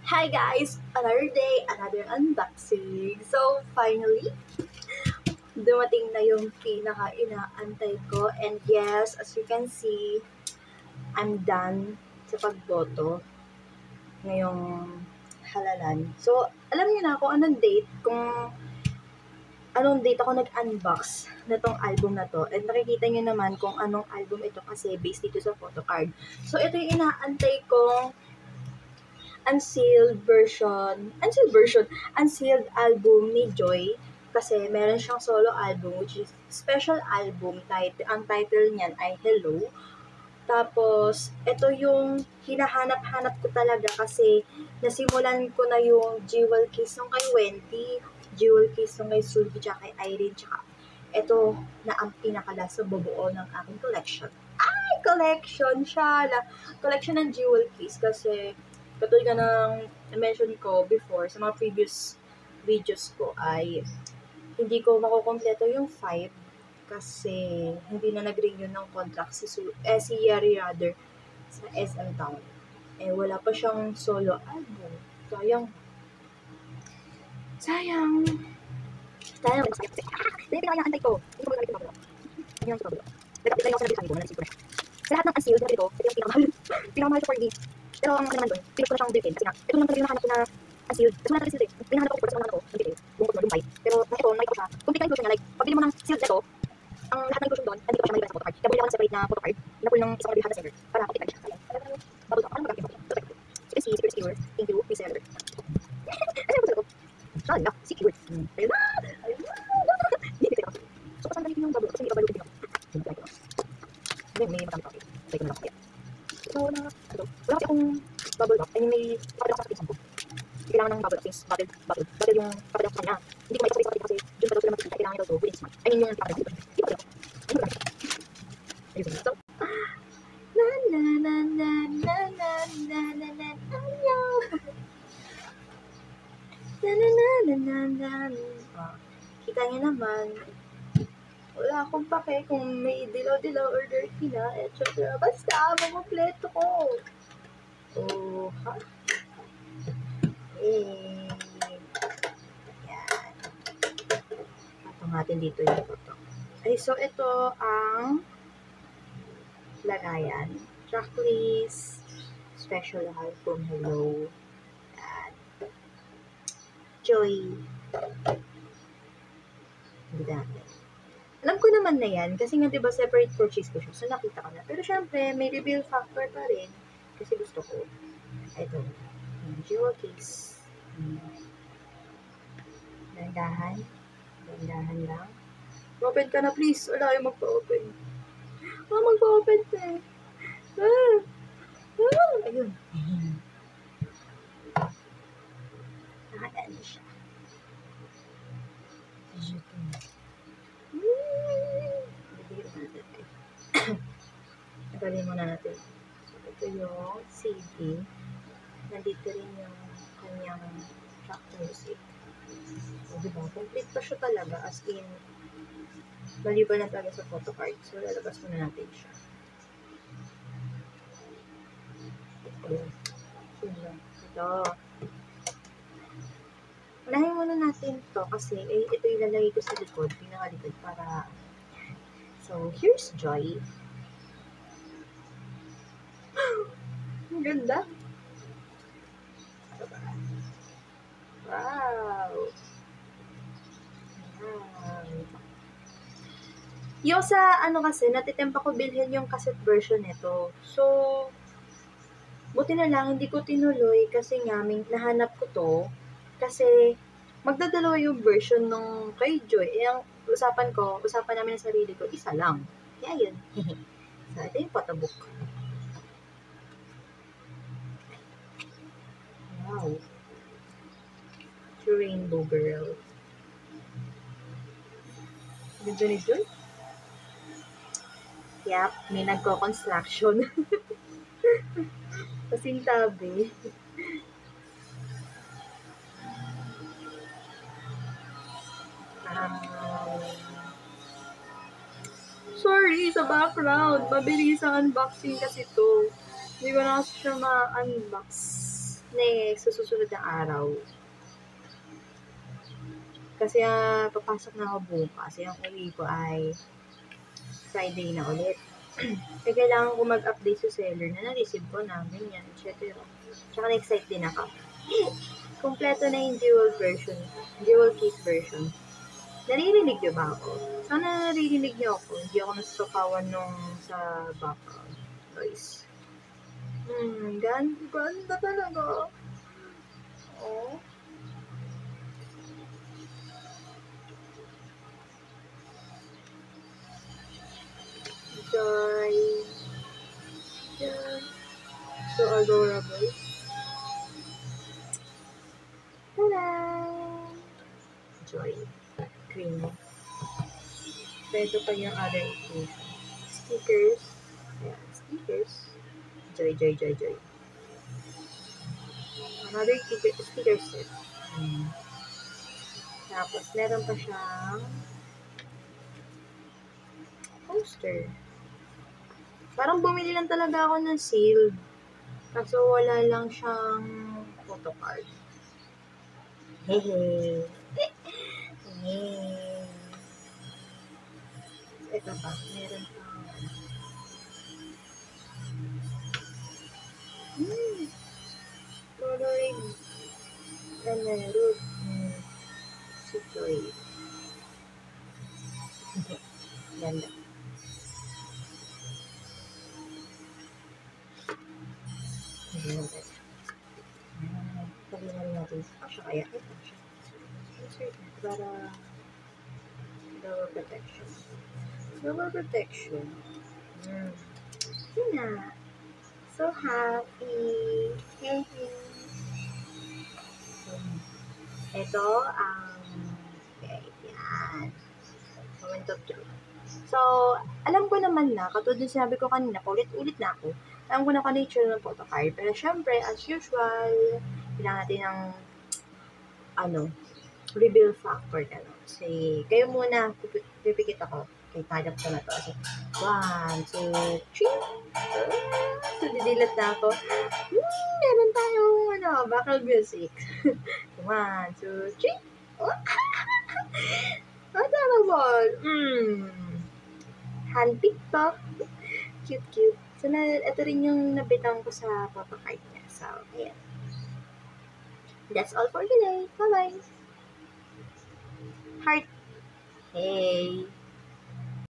Hi guys! Another day, another unboxing. So, finally, dumating na yung pinaka-inaantay ko. And yes, as you can see, I'm done sa pagboto ngayong halalan. So, alam niyo na kung anong date ako nag-unbox na tong album na to. And nakikita niyo naman kung anong album ito kasi based dito sa photocard. So, ito yung inaantay kong unsealed album ni Joy kasi meron siyang solo album which is special album. Ang title niyan ay Hello. Tapos, ito yung hinahanap-hanap ko talaga kasi nasimulan ko na yung jewel case nung kay Wendy, jewel case nung kay Sulby, tsaka kay Irene, tsaka ito na ang pinakala sa bubuo ng aking collection. Collection siya! Collection ng jewel case kasi katulad nga ng mention ko before sa mga previous videos ko ay hindi ko makukompleto yung 5 kasi hindi na nag-renew ng contract si Yari rather sa SM Town. Wala pa siyang solo album. Sayang. Sayang. Sayang. Dahil pinakinaantay ko. Hindi ko ba ito magulo? Ano yung magulo? Nag-update lang ako sa nabit ko. Nansip ko na siya. Sa lahat ng unsealed na ito yung pinakamahal. Pinakamahal sa 4D. Pero ang naman doon, pilit ko na siyang built-in. Kasi nga, ito lang talaga yung nahanap ko na unsealed. Kasi wala talaga sealed eh. Pinahanap ako sa mga ko, ng detail. Bungkot mo, lumpay. Pero ito, nakita ko siya. Complete na inclusion niya. Like, pagbili mo ng sealed na ito, ang lahat ng inclusion doon, andito pa siya maliban sa photocard. Kaya bumili ako ng separate na photocard na full ng isang order behind the seller. Para complete na siya. Bubble top. Ano magkakit mo? So, see, secret secure. Thank you, reseller. Ano yung ko? Shala, secure. Ayun na! Ayun na! Hindi ko. So, pasan ganito yung bubble top? Kasi hindi pa balutin ako. Then, may magamit ako. Like, ko na lang kaya. So, wala kasi akong bubble wrap. I mean, may papadala ko sa kapitsan ko. Kailangan ng bubble wrap since bubble yung papadala ko sa kanya. Hindi ko may kapitsan kasi dun pa daw sila magkikita. Kailangan daw to within this month. I mean, yung papadala ko. Hindi pa daw. Ano ba? Ayun. So, na na na na na na na na na na na na na na na na. Kita niyo naman, wala akong pake kung may dilaw-dilaw or dirty na, etc. Basta, makumpleto ko. Oh, ha? Yan. Patong natin dito yung photo. Ay, so ito ang lagayan. Tracklist, special album, Hello. Yan. Joy. Hindi natin. Alam ko naman na yan, kasi nga diba separate purchase ko siya, so nakita ko na. Pero syempre, may reveal factor pa rin, kasi gusto ko. Ito, jewel case. Dandahan. Dandahan lang. Open ka na please, wala kayo magpa-open. Magpa-open ka eh. Ayun. Nakakano siya. Nagalin muna natin. So, ito yung CD. Nandito rin yung kanyang track music. So, diba? Complete pa siya talaga. As in, maliban na talaga sa photocard. So, lalabas muna natin siya. Ito. Unahin muna natin to kasi ito ilalagay ko sa likod, pinakalikod para. So, here's Joy. Ang ganda. Wow. Yung sa kasi, natitempa ko bilhin yung cassette version nito. So, buti na lang, hindi ko tinuloy kasi nga, nahanap ko to. Kasi, magdadalawa yung version nung kay Joy. Ang usapan namin ng sarili ko, isa lang. Kaya yun. So, ito yung photobook. Wow. True Rainbow Girl. Ganda ni Joy? Yep, may nagko-construction. Pasintabi. Sorry sa background. Mabilis ang unboxing kasi to. Hindi ko na kasi siya ma-unbox Next, sa susunod na araw. Kasi papasok na ako bukas. Yung uwi ko ay Friday na ulit. Kaya kailangan ko mag-update sa seller na na-receive ko na, ganyan, etc. Tsaka na-excite din ako. Kompleto na yung dual case version. Naririnig niyo ba ako? Sana naririnig niyo ako. Hindi ako nasusukawan nung sa background noise. Ganda talaga. Oh. Joy. Joy. So adorable. Ta-da! Joy. Green. So, ito pa yung other inclusion. Stickers. Ayan, stickers. Joy, joy, joy, joy. Another sticker set. Tapos, meron pa siyang poster. Parang bumili lang talaga ako ng sealed. Kaso wala lang siyang photocard. Hehe. Ito pa. Meron pa. Coloring. Meron. Si Joy. Ganda. Paglingan natin sa siya kaya ito siya. Insert para double protection. Double protection. Yun na. So happy. Thank you. Ito ang okay, yan. Moment of truth. So, alam ko naman na, katulad yung sinabi ko kanina, ulit-ulit na ako, alam ko na kung ano yung tsura ng photocard. Pero syempre, as usual, kailangan natin ng, reveal factor na. Kasi, kayo muna, pipikit ako. Okay, tagap ko na to. Kasi, 1, 2, 3. So, didilat na ako. Meron tayong, background music. 1, 2, 3. Adorable. Handpick to. Cute. So, ito rin yung nabitang ko sa photocard niya. So, ayan. That's all for today. Bye-bye. Heart. Hey.